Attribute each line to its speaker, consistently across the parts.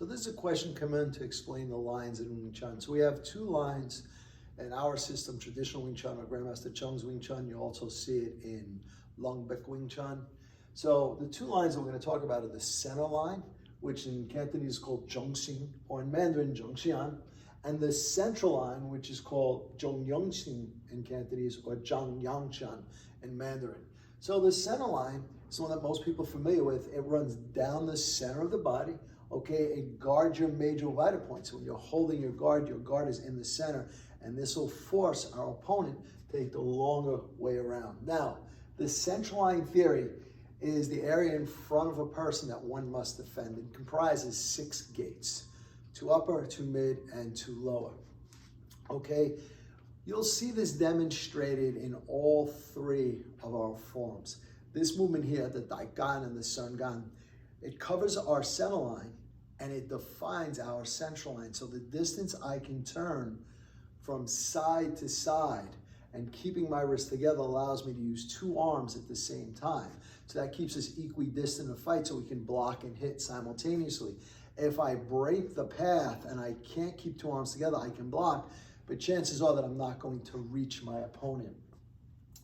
Speaker 1: So this is a question come in to explain the lines in Wing Chun. So we have two lines in our system, traditional Wing Chun or Grandmaster Chung's Wing Chun. You also see it in Long Bek Wing Chun. So the two lines that we're going to talk about are the center line, which in Cantonese is called Zhongxing, or in Mandarin, Zhongxian, and the central line, which is called Zhongyongxing in Cantonese, or Zhangyangshan in Mandarin. So the center line is one that most people are familiar with. It runs down the center of the body. Okay, it guards your major vital points. So when you're holding your guard is in the center, and this will force our opponent to take the longer way around. Now, the Centerline theory is the area in front of a person that one must defend. It comprises 6 gates, 2 upper, 2 mid, and 2 lower. Okay, you'll see this demonstrated in all 3 of our forms. This movement here, the Daigan and the Sungan, it covers our center line and it defines our central line. So the distance I can turn from side to side and keeping my wrist together allows me to use 2 arms at the same time. So that keeps us equidistant in a fight so we can block and hit simultaneously. If I break the path and I can't keep 2 arms together, I can block, but chances are that I'm not going to reach my opponent.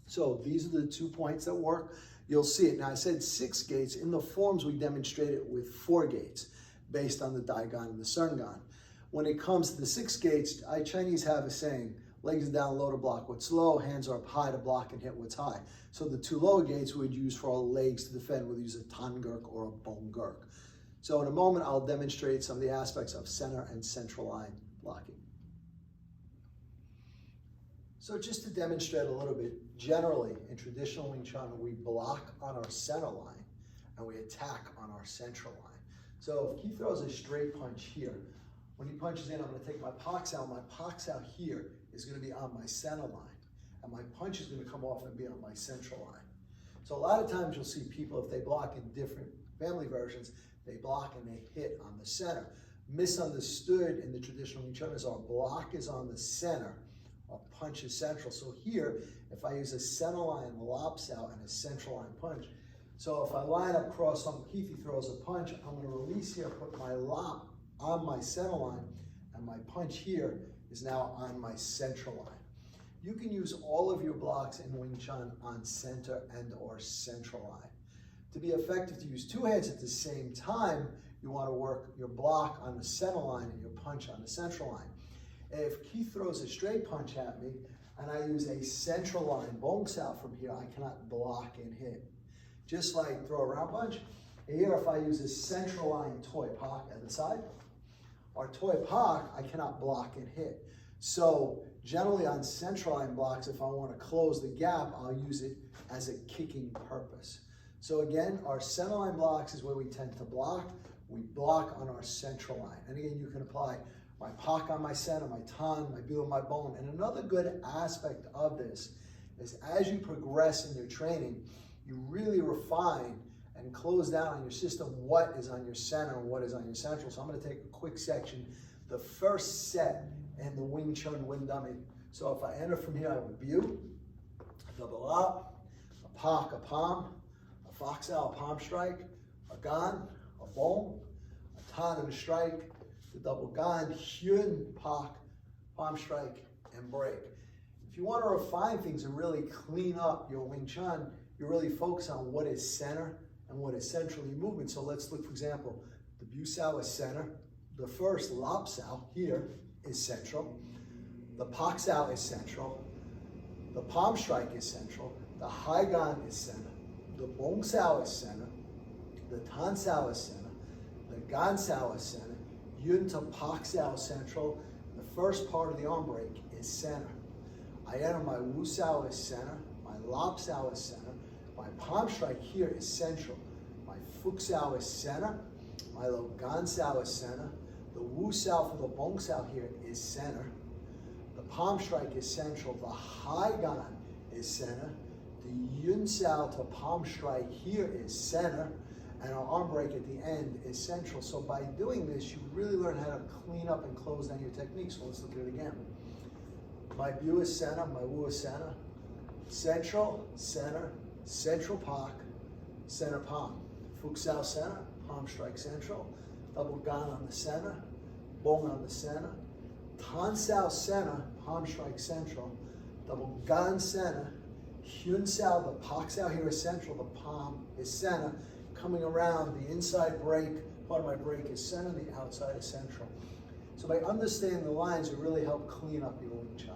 Speaker 1: So these are the 2 points that work. You'll see it. Now I said 6 gates. In the forms, we demonstrate it with 4 gates based on the Daigan and the Sungan. When it comes to the 6 gates, Chinese have a saying, legs down low to block what's low, hands are up high to block and hit what's high. So the 2 lower gates we would use for our legs to defend. We'll use a Tan Gurk or a Bong Gurk. So in a moment, I'll demonstrate some of the aspects of center and central line blocking. So just to demonstrate a little bit, generally in traditional Wing Chun, we block on our center line and we attack on our central line. So if he throws a straight punch here, when he punches in, I'm going to take my Pak Sao. My Pak Sao here is going to be on my center line, and my punch is going to come off and be on my central line. So a lot of times you'll see people, if they block in different family versions, they block and they hit on the center. Misunderstood in the traditional Wing Chun is our block is on the center, our punch is central. So here, if I use a center line lop sao and a central line punch, so if I line up cross on Keith, he throws a punch, I'm going to release here, put my lop on my center line, and my punch here is now on my central line. You can use all of your blocks in Wing Chun on center and or central line. To be effective, to use 2 hands at the same time, you want to work your block on the center line and your punch on the central line. If Keith throws a straight punch at me and I use a central line bong sao from here, I cannot block and hit. Just like throw a round punch. Here, if I use a central line Toi Pak at the side, or Toi Pak, I cannot block and hit. So generally on central line blocks, if I want to close the gap, I'll use it as a kicking purpose. So again, our center line blocks is where we tend to block. We block on our central line. And again, you can apply my Pak on my center, my Tan, my Bu on my bone. And another good aspect of this is as you progress in your training, you really refine and close down on your system what is on your center and what is on your central. So I'm going to take a quick section. The first set in the Wing Chun Wind Dummy. So if I enter from here, I have a Bu, a double up, a Pak, a palm, a Fox Sao, a palm strike, a Gan, a Bong, a Tan and a strike, the double Gan, Hyun, Pak, palm strike, and break. If you want to refine things and really clean up your Wing Chun, you really focus on what is center and what is central in your movement. So let's look, for example, the Bu Sao is center. The first Lop Sao here is central. The Pak Sao is central. The palm strike is central. The Hai Gan is center. The Bong Sao is center. The Tan Sao is center. The Gan Sao is center. Yun to Pak Sao is central. The first part of the arm break is center. I enter my Wu Sao is center. My Lop Sao is center. My palm strike here is central. My Fuk Sao is center. My Lo Gan Sao is center. The Wu Sao for the Bong Sao here is center. The palm strike is central. The Hai Gan is center. The Yun Sao to palm strike here is center. And our arm break at the end is central. So by doing this, you really learn how to clean up and close down your technique. So let's look at it again. My Bu is center. My Wu is center. Central, center, central Pak, center palm. Fuk Sao center, palm strike central. double gan on the center, bong on the center, tan sao center, palm strike central, double gan center, hyun sao, the pak sao here is central, the palm is center, coming around, the inside break, part of my break is center, the outside is central. So by understanding the lines, it really helped clean up your Wing Chun.